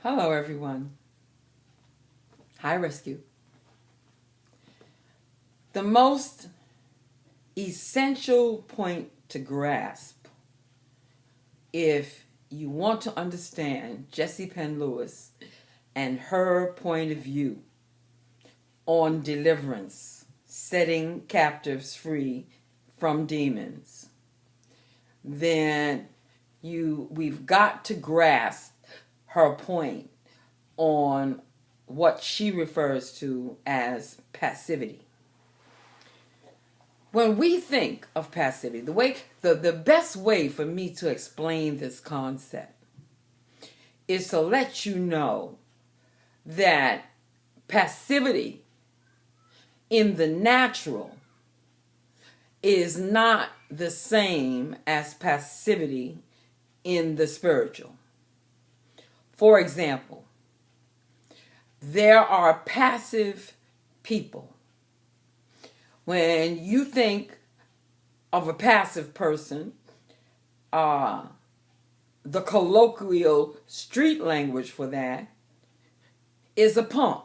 Hello, everyone. Hi, Rescue. The most essential point to grasp if you want to understand Jessie Penn Lewis and her point of view on deliverance, setting captives free from demons, then we've got to grasp her point on what she refers to as passivity. When we think of passivity, the best way for me to explain this concept is to let you know that passivity in the natural is not the same as passivity in the spiritual. For example, there are passive people. When you think of a passive person, the colloquial street language for that is a punk,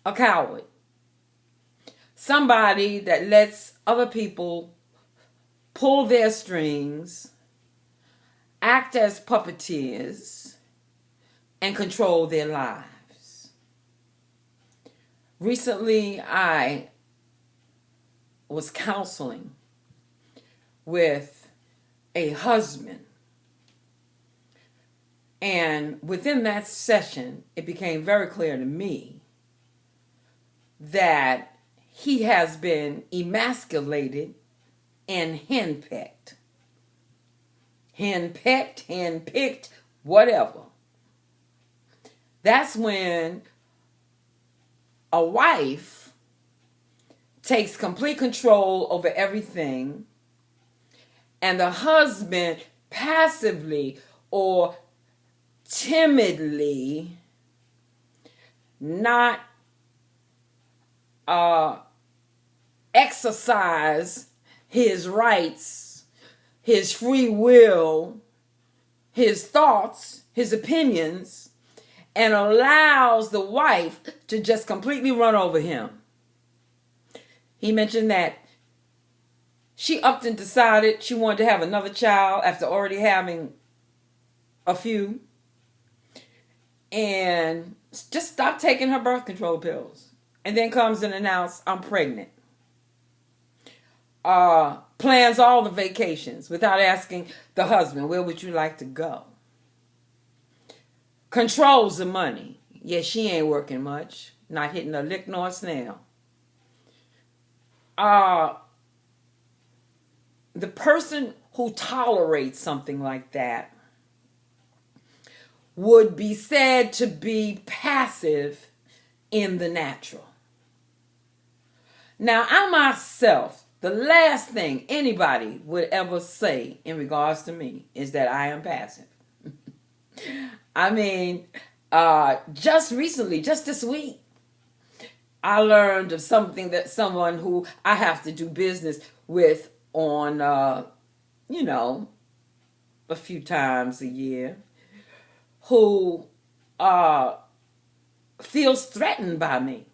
a coward, somebody that lets other people pull their strings, act as puppeteers, and control their lives. Recently, I was counseling with a husband, and within that session, it became very clear to me that he has been emasculated and henpecked. Handpicked, whatever. That's when a wife takes complete control over everything, and the husband passively or timidly not exercise his rights, his free will, his thoughts, his opinions, and allows the wife to just completely run over him. He mentioned that she upped and decided she wanted to have another child after already having a few, and just stopped taking her birth control pills, and then comes and announces, I'm pregnant. Plans all the vacations without asking the husband, where would you like to go? Controls the money. Yeah, she ain't working much. Not hitting a lick nor a snail. The person who tolerates something like that would be said to be passive in the natural. Now, I myself, the last thing anybody would ever say in regards to me is that I am passive. I mean, just recently, just this week, I learned of something that someone who I have to do business with on, a few times a year, who feels threatened by me.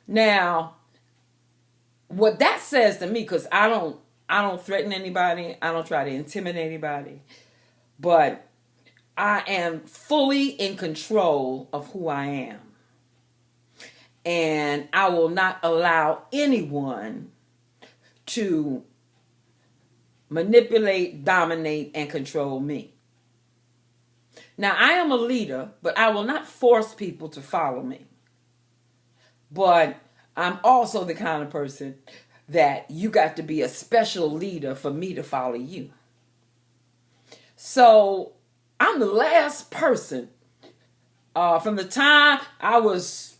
Now, what that says to me, because I don't threaten anybody, I don't try to intimidate anybody, but I am fully in control of who I am. And I will not allow anyone to manipulate, dominate, and control me. Now, I am a leader, but I will not force people to follow me. But I'm also the kind of person that you got to be a special leader for me to follow you. So I'm the last person from the time I was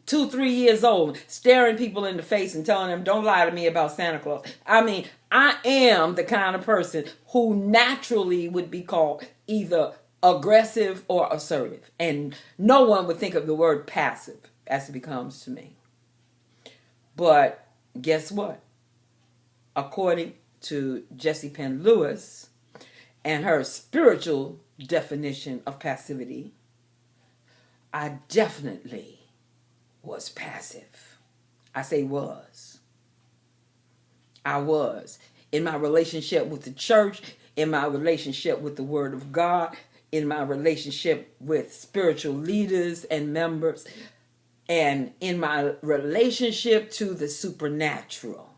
2-3 years old, staring people in the face and telling them, don't lie to me about Santa Claus. I mean, I am the kind of person who naturally would be called either aggressive or assertive. And no one would think of the word passive as it becomes to me. But guess what? According to Jessie Penn Lewis and her spiritual definition of passivity, I definitely was passive. I say was. I was. In my relationship with the church, in my relationship with the Word of God, in my relationship with spiritual leaders and members, and in my relationship to the supernatural,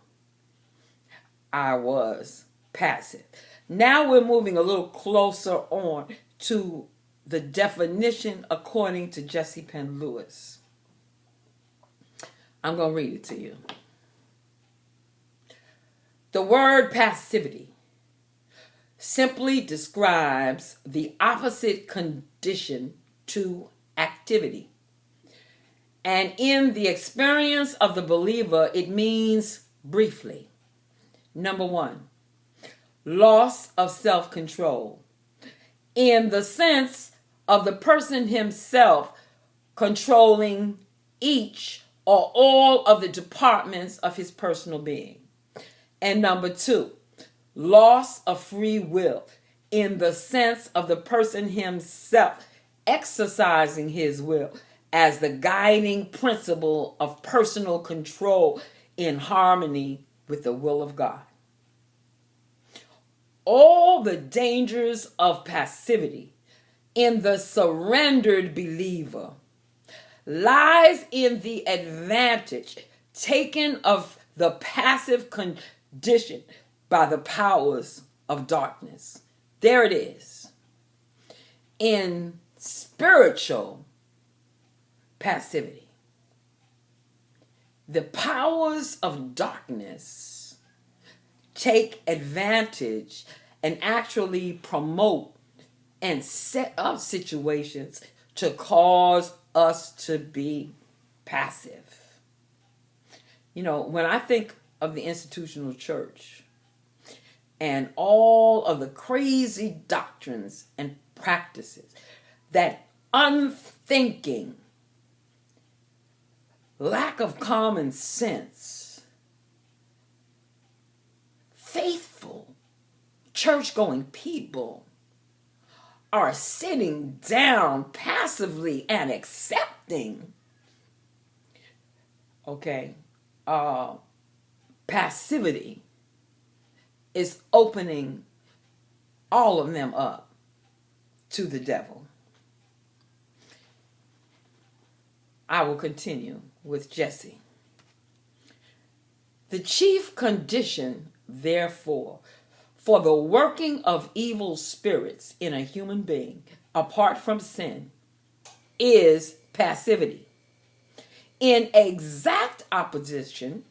I was passive. Now we're moving a little closer on to the definition according to Jesse Penn Lewis. I'm going to read it to you. The word passivity simply describes the opposite condition to activity. And in the experience of the believer, it means briefly, number one, loss of self-control, in the sense of the person himself controlling each or all of the departments of his personal being. And number two, loss of free will, in the sense of the person himself exercising his will as the guiding principle of personal control in harmony with the will of God. All the dangers of passivity in the surrendered believer lies in the advantage taken of the passive condition by the powers of darkness. There it is. In spiritual passivity, the powers of darkness take advantage and actually promote and set up situations to cause us to be passive. You know, when I think of the institutional church and all of the crazy doctrines and practices, that unthinking lack of common sense, faithful church-going people are sitting down passively and accepting, passivity is opening all of them up to the devil. I will continue with Jesse. The chief condition, therefore, for the working of evil spirits in a human being, apart from sin, is passivity, in exact opposition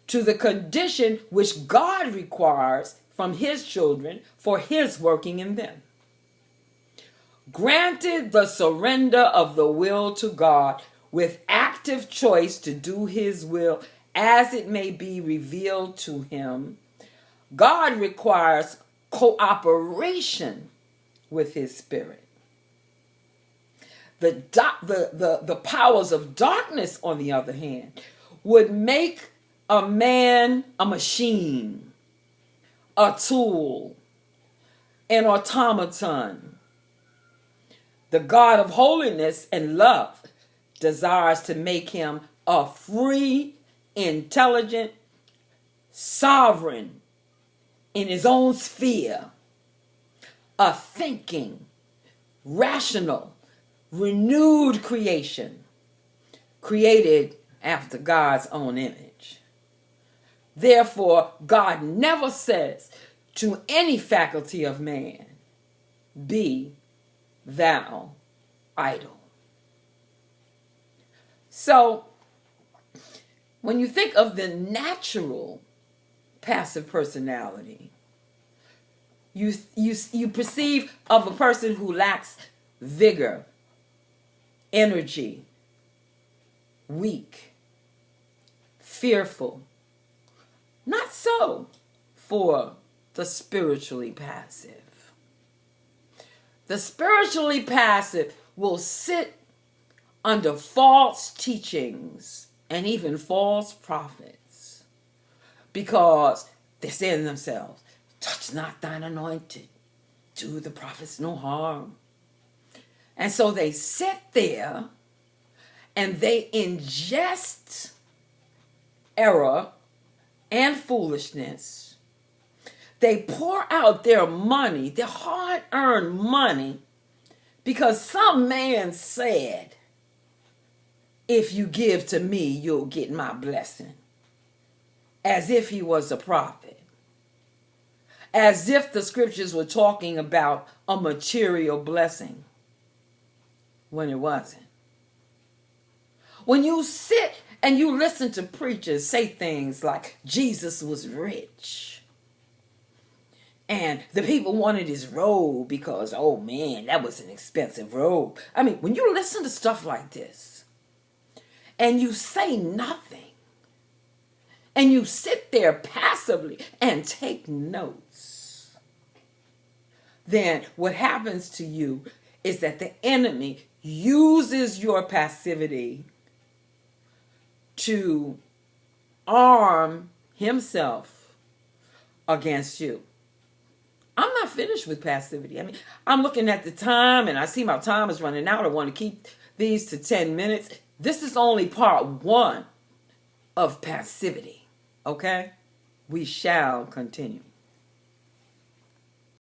to the condition which God requires from his children for his working in them. Granted the surrender of the will to God with active choice to do his will as it may be revealed to him, God requires cooperation with his spirit. The powers of darkness, on the other hand, would make a man a machine, a tool, an automaton. The God of holiness and love desires to make him a free, intelligent, sovereign in his own sphere, a thinking, rational, renewed creation, created after God's own image. Therefore, God never says to any faculty of man, "Be thou idle." So, when you think of the natural passive personality, you perceive of a person who lacks vigor, energy, weak, fearful. Not so for the spiritually passive. The spiritually passive will sit under false teachings and even false prophets because they say to themselves, "Touch not thine anointed, do the prophets no harm. And so they sit there and they ingest error and foolishness. They pour out their money, their hard-earned money, because some man said, if you give to me, you'll get my blessing. As if he was a prophet. As if the scriptures were talking about a material blessing, when it wasn't. When you sit and you listen to preachers say things like Jesus was rich, and the people wanted his robe because, oh man, that was an expensive robe. I mean, when you listen to stuff like this and you say nothing and you sit there passively and take notes, then what happens to you is that the enemy uses your passivity to arm himself against you. I'm not finished with passivity. I mean, I'm looking at the time and I see my time is running out. I want to keep these to 10 minutes. This is only part 1 of passivity. Okay? We shall continue.